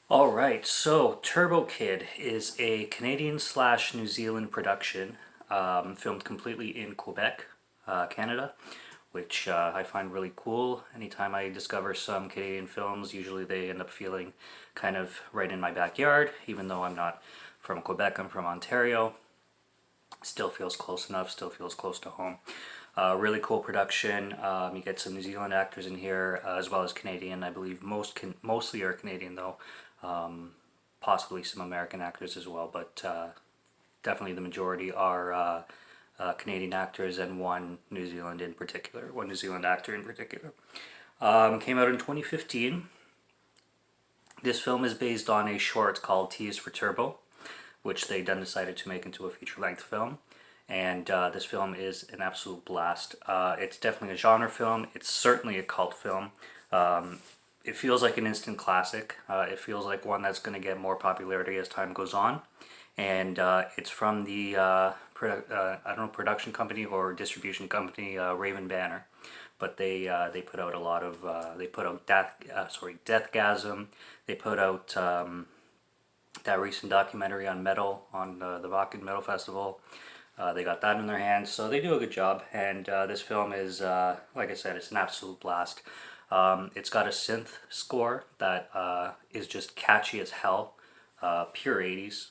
Alright, so Turbo Kid is a Canadian slash New Zealand production, filmed completely in Quebec, Canada, which I find really cool. Anytime I discover some Canadian films, usually they end up feeling kind of right in my backyard, even though I'm not from Quebec, I'm from Ontario. Still feels close enough, still feels close to home. Really cool production. You get some New Zealand actors in here, as well as Canadian. I believe mostly are Canadian though. Possibly some American actors as well, but definitely the majority are Canadian actors and one New Zealand in particular, one New Zealand actor in particular. Came out in 2015. This film is based on a short called T is for Turbo, which they then decided to make into a feature-length film. And this film is an absolute blast. It's definitely a genre film. It's certainly a cult film. It feels like an instant classic. It feels like one that's going to get more popularity as time goes on. And it's from the I don't know, production company or distribution company Raven Banner, but they put out a lot of they put out Deathgasm. They put out that recent documentary on metal on the Vakken Metal Festival. They got that in their hands, so they do a good job. And this film is, like I said, it's an absolute blast. It's got a synth score that is just catchy as hell, pure 80s,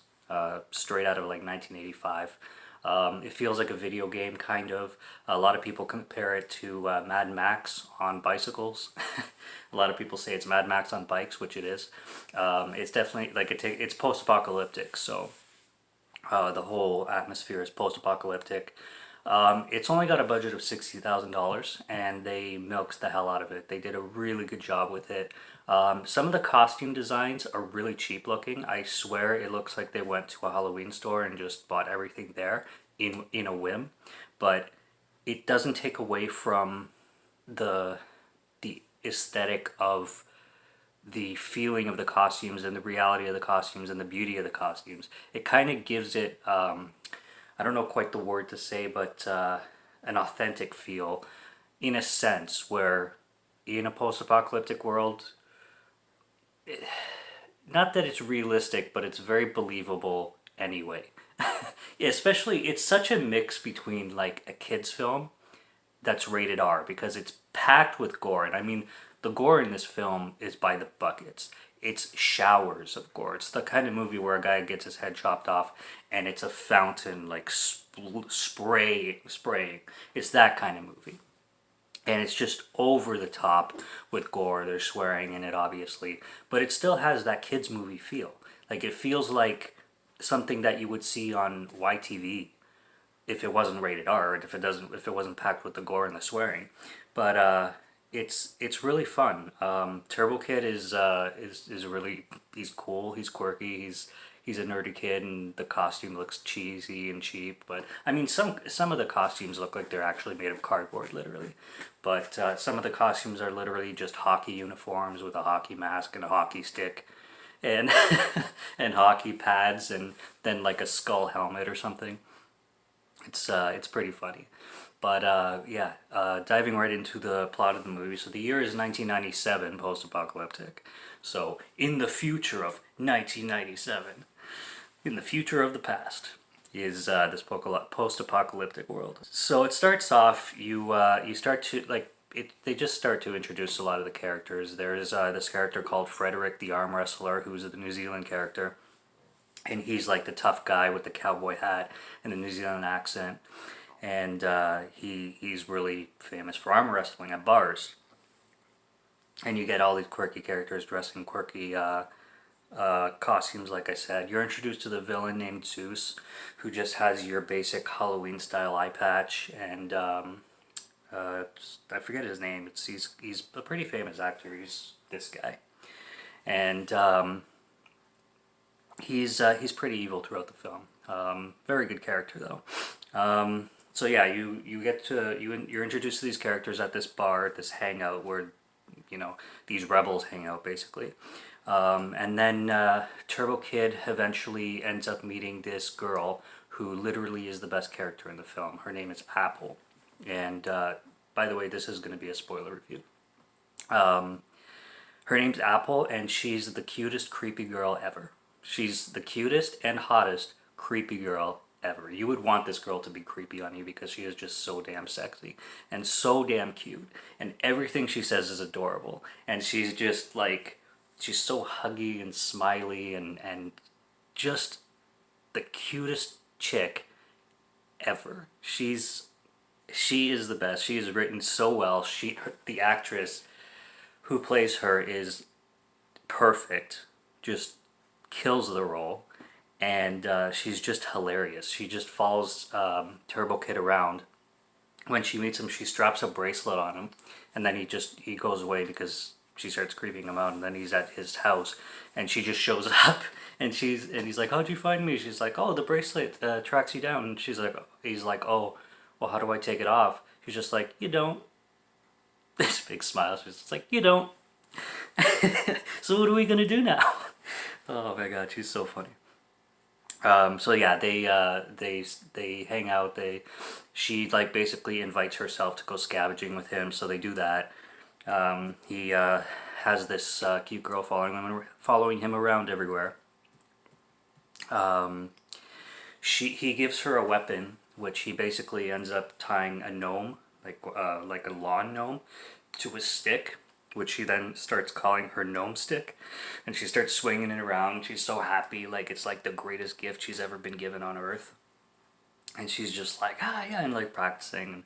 straight out of like 1985. It feels like a video game, kind of. A lot of people compare it to Mad Max on bicycles. A lot of people say it's Mad Max on bikes, which it is. It's definitely like it's post-apocalyptic, so the whole atmosphere is post-apocalyptic. It's only got a budget of $60,000, and they milked the hell out of it. They did a really good job with it. Some of the costume designs are really cheap looking. I swear it looks like they went to a Halloween store and just bought everything there in a whim. But it doesn't take away from the the aesthetic of the feeling of the costumes and the reality of the costumes and the beauty of the costumes. It kind of gives it, I don't know quite the word to say, but an authentic feel in a sense where in a post-apocalyptic world, not that it's realistic, but it's very believable anyway. Yeah, especially, it's such a mix between like a kid's film that's rated R because it's packed with gore. And I mean, the gore in this film is by the buckets. It's showers of gore. It's the kind of movie where a guy gets his head chopped off and it's a fountain like spraying. It's that kind of movie. And it's just over the top with gore. There's swearing in it, obviously, but it still has that kids movie feel. Like it feels like something that you would see on YTV if it wasn't rated R, and if it wasn't packed with the gore and the swearing. But it's really fun. Turbo Kid is really, he's cool, he's quirky, he's a nerdy kid, and the costume looks cheesy and cheap. But I mean, some of the costumes look like they're actually made of cardboard, literally. But some of the costumes are literally just hockey uniforms with a hockey mask and a hockey stick, and and hockey pads, and then like a skull helmet or something. It's pretty funny. But yeah, diving right into the plot of the movie. So the year is 1997, post-apocalyptic. So in the future of 1997, in the future of the past, is this post-apocalyptic world. So it starts off. You start to like it. They just start to introduce a lot of the characters. There's this character called Frederick, the arm wrestler, who's the New Zealand character, and he's like the tough guy with the cowboy hat and the New Zealand accent, and he's really famous for arm wrestling at bars. And you get all these quirky characters dressed in quirky costumes. Like I said, you're introduced to the villain named Zeus, who just has your basic Halloween style eye patch, and I forget his name. He's a pretty famous actor. He's this guy, and he's pretty evil throughout the film. Very good character though. So yeah, you're introduced to these characters at this bar, at this hangout where these rebels hang out basically. And then Turbo Kid eventually ends up meeting this girl who literally is the best character in the film. Her name is Apple, and by the way, this is going to be a spoiler review. Her name's Apple, and she's the cutest creepy girl ever. She's the cutest and hottest creepy girl ever. You would want this girl to be creepy on you because she is just so damn sexy and so damn cute. And everything she says is adorable. And she's just like, she's so huggy and smiley and just the cutest chick ever. She is the best. She is written so well. The actress who plays her is perfect. Just kills the role, and she's just hilarious. She just follows Turbo Kid around. When she meets him, she straps a bracelet on him, and then he goes away because she starts creeping him out. And then he's at his house, and she just shows up, and he's like, "How'd you find me?" She's like, "Oh, the bracelet tracks you down." And he's like, "Oh, well, how do I take it off?" She's just like, "You don't." This big smile. She's just like, "You don't." So what are we gonna do now? Oh my god, she's so funny. So yeah, they hang out. She like basically invites herself to go scavenging with him. So they do that. He has this cute girl following him around everywhere. He gives her a weapon, which he basically ends up tying a gnome, like a lawn gnome, to a stick, which she then starts calling her gnome stick, and she starts swinging it around. She's so happy, like it's like the greatest gift she's ever been given on Earth, and she's just like, yeah, and like practicing.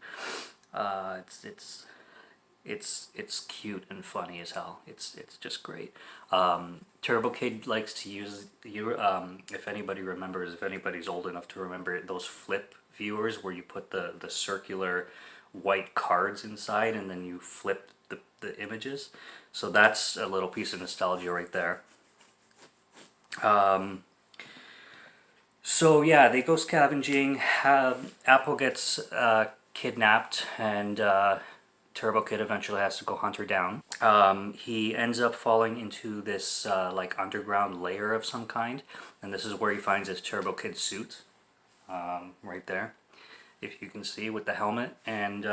It's cute and funny as hell. It's just great. Turbo Kid likes to use if anybody remembers, if anybody's old enough to remember it, those flip viewers where you put the circular white cards inside and then you flip the images. So that's a little piece of nostalgia right there. So yeah, they go scavenging. Apple gets kidnapped, and Turbo Kid eventually has to go hunt her down. He ends up falling into this like underground layer of some kind, and this is where he finds his Turbo Kid suit, right there, if you can see, with the helmet. And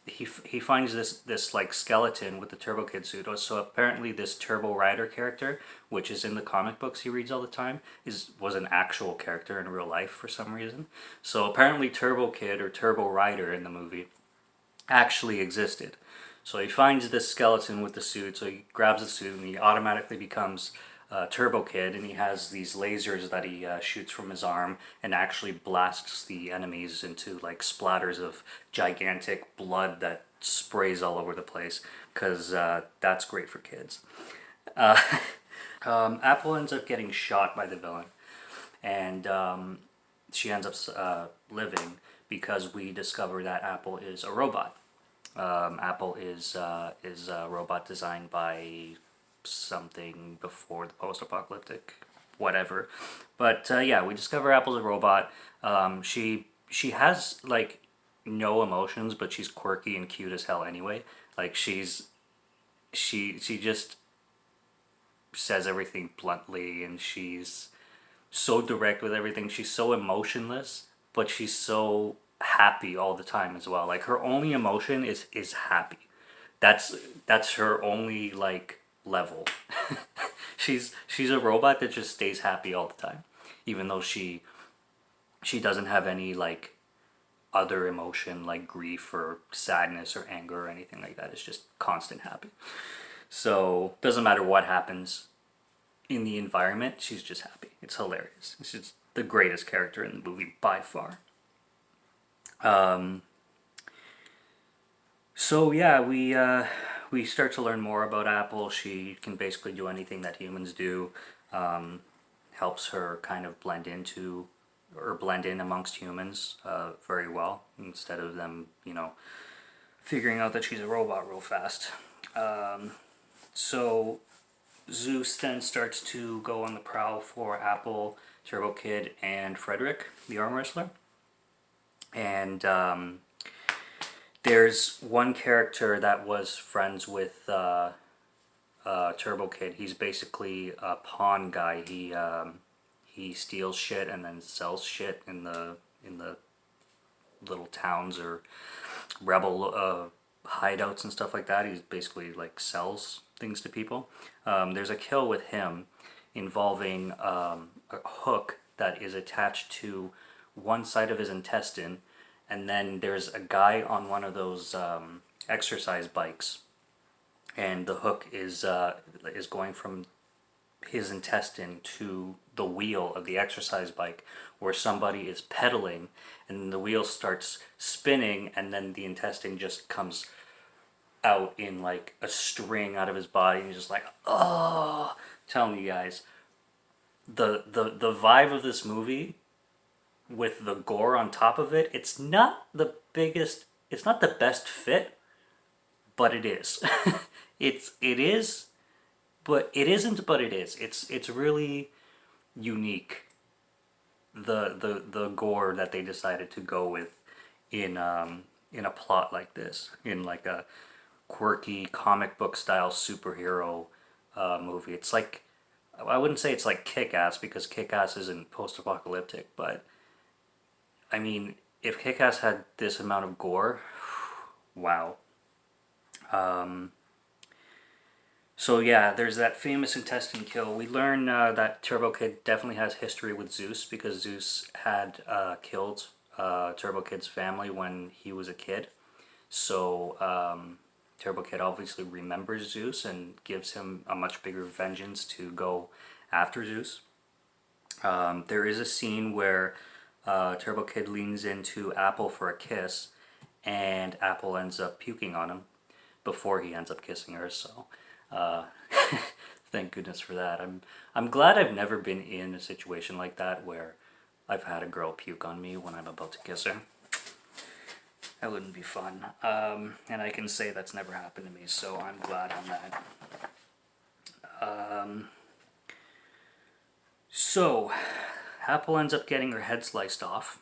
he finds this like skeleton with the Turbo Kid suit. So apparently this Turbo Rider character, which is in the comic books he reads all the time, was an actual character in real life for some reason. So apparently Turbo Kid or Turbo Rider in the movie actually existed. So he finds this skeleton with the suit, so he grabs the suit and he automatically becomes Turbo Kid, and he has these lasers that he shoots from his arm and actually blasts the enemies into like splatters of gigantic blood that sprays all over the place, because that's great for kids. Apple ends up getting shot by the villain, and she ends up living because we discover that Apple is a robot. Apple is a robot designed by something before the post-apocalyptic whatever. But yeah, we discover Apple's a robot. She has like no emotions, but she's quirky and cute as hell anyway. Like she just says everything bluntly, and she's so direct with everything. She's so emotionless, but she's so happy all the time as well. Like her only emotion is happy. That's her only like level. she's a robot that just stays happy all the time, even though she doesn't have any like other emotion like grief or sadness or anger or anything like that. It's just constant happy. So doesn't matter what happens in the environment, she's just happy. It's hilarious. She's the greatest character in the movie by far. So yeah, we start to learn more about Apple. She can basically do anything that humans do. Helps her kind of blend in amongst humans very well, instead of them, figuring out that she's a robot real fast. So Zeus then starts to go on the prowl for Apple, Turbo Kid, and Frederick, the arm wrestler. And there's one character that was friends with Turbo Kid. He's basically a pawn guy. He steals shit and then sells shit in the little towns or rebel hideouts and stuff like that. He's basically like sells things to people. There's a kill with him involving a hook that is attached to one side of his intestine, and then there's a guy on one of those exercise bikes, and the hook is going from his intestine to the wheel of the exercise bike, where somebody is pedaling and the wheel starts spinning, and then the intestine just comes out in like a string out of his body, and he's just like, oh. Telling you guys, the vibe of this movie with the gore on top of it, it's not the best fit, but it is. it is, but it isn't, but it is. It's really unique, the gore that they decided to go with in a plot like this, in like a quirky comic book style superhero movie. It's like, I wouldn't say it's like Kick-Ass, because Kick-Ass isn't post-apocalyptic, but I mean, if Kick-Ass had this amount of gore, wow. So yeah, there's that famous intestine kill. We learn that Turbo Kid definitely has history with Zeus, because Zeus had killed Turbo Kid's family when he was a kid. So Turbo Kid obviously remembers Zeus and gives him a much bigger vengeance to go after Zeus. There is a scene where Turbo Kid leans into Apple for a kiss, and Apple ends up puking on him before he ends up kissing her. So thank goodness for that. I'm glad I've never been in a situation like that where I've had a girl puke on me when I'm about to kiss her. That wouldn't be fun. And I can say that's never happened to me, so I'm glad on that. So, Apple ends up getting her head sliced off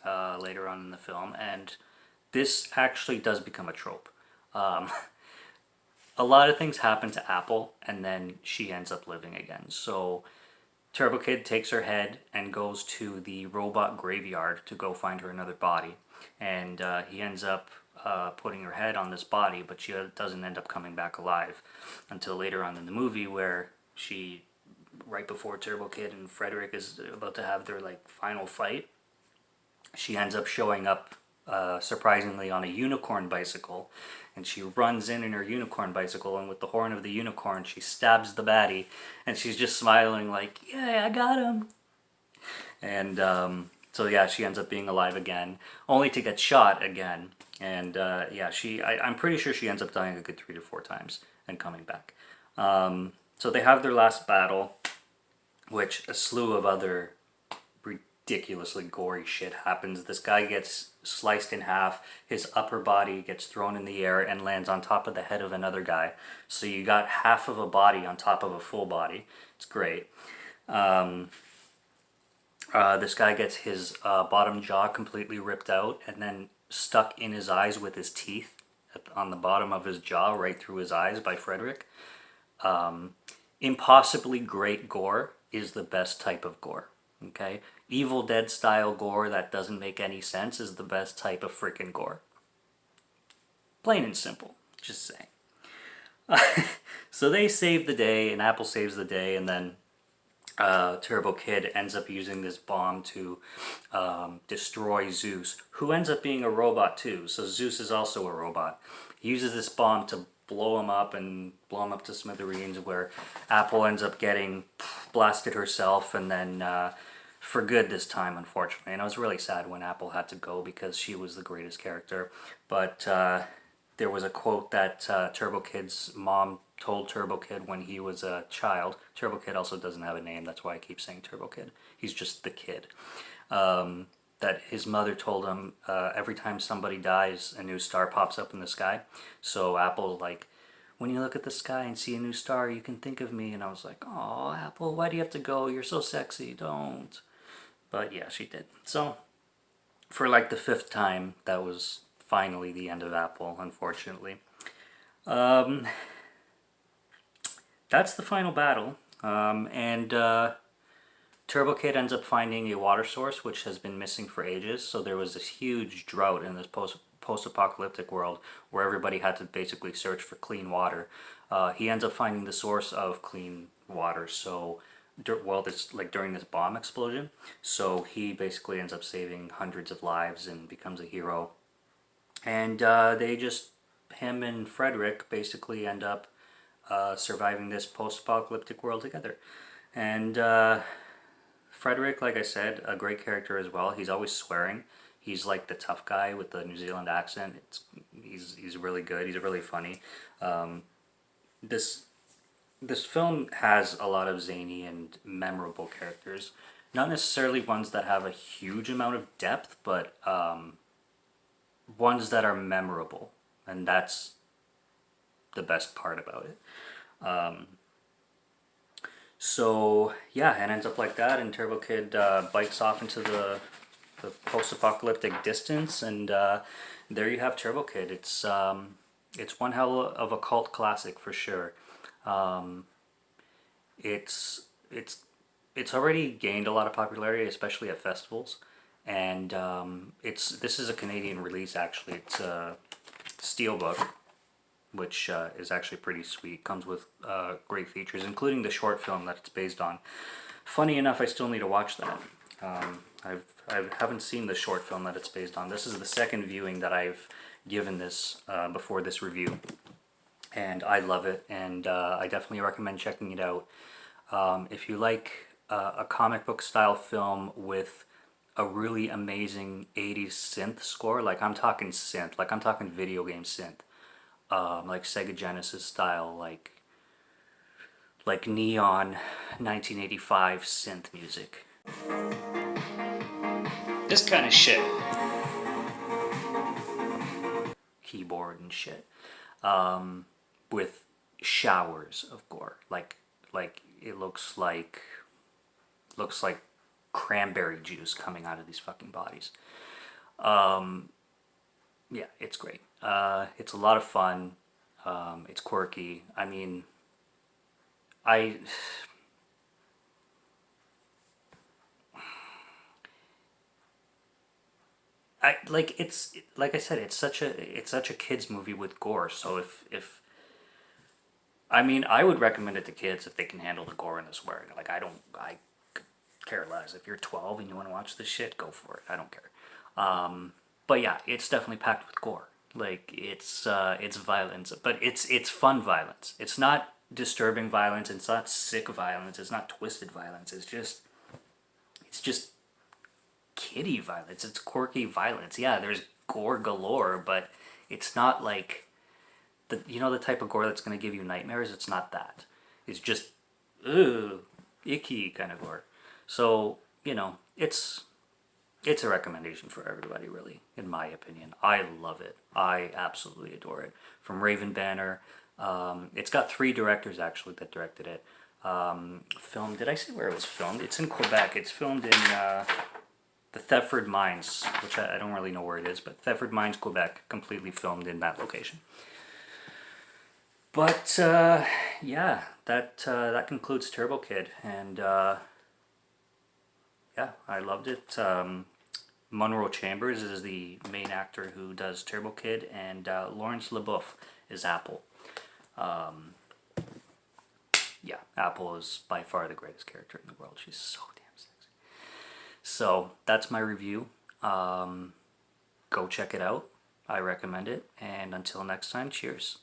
later on in the film, and this actually does become a trope. A lot of things happen to Apple, and then she ends up living again. So, Turbo Kid takes her head and goes to the robot graveyard to go find her another body. And he ends up putting her head on this body, but she doesn't end up coming back alive until later on in the movie, where she, right before Turbo Kid and Frederick is about to have their like final fight, she ends up showing up surprisingly on a unicorn bicycle, and she runs in her unicorn bicycle, and with the horn of the unicorn she stabs the baddie, and she's just smiling like, yeah, I got him. And so yeah, she ends up being alive again, only to get shot again. And yeah, I'm pretty sure she ends up dying a good 3 to 4 times and coming back. So they have their last battle, which a slew of other ridiculously gory shit happens. This guy gets sliced in half, his upper body gets thrown in the air and lands on top of the head of another guy. So you got half of a body on top of a full body. It's great. This guy gets his bottom jaw completely ripped out and then stuck in his eyes with his teeth on the bottom of his jaw, right through his eyes, by Frederick. Impossibly great gore is the best type of gore. Okay? Evil Dead style gore that doesn't make any sense is the best type of freaking gore. Plain and simple. Just saying. So they save the day, and Apple saves the day, and then Turbo Kid ends up using this bomb to destroy Zeus, who ends up being a robot too. So Zeus is also a robot. He uses this bomb to blow him up and blow him up to smithereens, where Apple ends up getting blasted herself, and then for good this time, unfortunately. And I was really sad when Apple had to go, because she was the greatest character. But there was a quote that Turbo Kid's mom told Turbo Kid when he was a child. Turbo Kid also doesn't have a name, that's why I keep saying Turbo Kid. He's just the kid. That his mother told him every time somebody dies, a new star pops up in the sky. So Apple, like, when you look at the sky and see a new star, you can think of me. And I was like, oh, Apple, why do you have to go? You're so sexy, don't. But yeah, she did. So for like the 5th time, that was finally the end of Apple, unfortunately. That's the final battle, and Turbo Kid ends up finding a water source which has been missing for ages. So there was this huge drought in this post-apocalyptic world where everybody had to basically search for clean water. He ends up finding the source of clean water. So, well, this like during this bomb explosion. So he basically ends up saving hundreds of lives and becomes a hero. And him and Frederick basically end up surviving this post-apocalyptic world together. And Frederick, like I said, a great character as well. He's always swearing. He's like the tough guy with the New Zealand accent. He's really good. He's really funny. This this film has a lot of zany and memorable characters. Not necessarily ones that have a huge amount of depth, but ones that are memorable, and that's the best part about it. So yeah, it ends up like that, and Turbo Kid bikes off into the post-apocalyptic distance, and there you have Turbo Kid. It's one hell of a cult classic for sure. It's it's it's already gained a lot of popularity, especially at festivals, and this is a Canadian release actually. It's a steelbook, which is actually pretty sweet. Comes with great features, including the short film that it's based on. Funny enough, I still need to watch that. I haven't seen the short film that it's based on. This is the second viewing that I've given this before this review, and I love it, and I definitely recommend checking it out. If you like a comic book style film with a really amazing 80s synth score, like I'm talking synth, like I'm talking video game synth, like Sega Genesis style, like neon 1985 synth music. This kind of shit. Keyboard and shit. With showers of gore. Like it looks like cranberry juice coming out of these fucking bodies. Yeah, it's great. It's a lot of fun. It's quirky. I mean, I like it's like I said, it's such a kids movie with gore. So if I mean, I would recommend it to kids if they can handle the gore and the swearing. Like I care less. If you're 12 and you want to watch this shit, go for it. I don't care. But yeah, it's definitely packed with gore. Like it's violence, but it's fun violence. It's not disturbing violence. It's not sick violence. It's not twisted violence. It's just kiddie violence. It's quirky violence. Yeah, there's gore galore, but it's not like the type of gore that's gonna give you nightmares. It's not that. It's just ugh, icky kind of gore. So it's a recommendation for everybody, really, in my opinion. I love it. I absolutely adore it. From Raven Banner, it's got 3 directors actually that directed it. Filmed. Did I say where it was filmed? It's in Quebec. It's filmed in the Thetford Mines, which I don't really know where it is, but Thetford Mines, Quebec, completely filmed in that location. But yeah, that concludes Turbo Kid, and yeah, I loved it. Monroe Chambers is the main actor who does Turbo Kid, and Lawrence LaBeouf is Apple. Yeah, Apple is by far the greatest character in the world. She's so damn sexy. So that's my review. Go check it out. I recommend it. And until next time, cheers.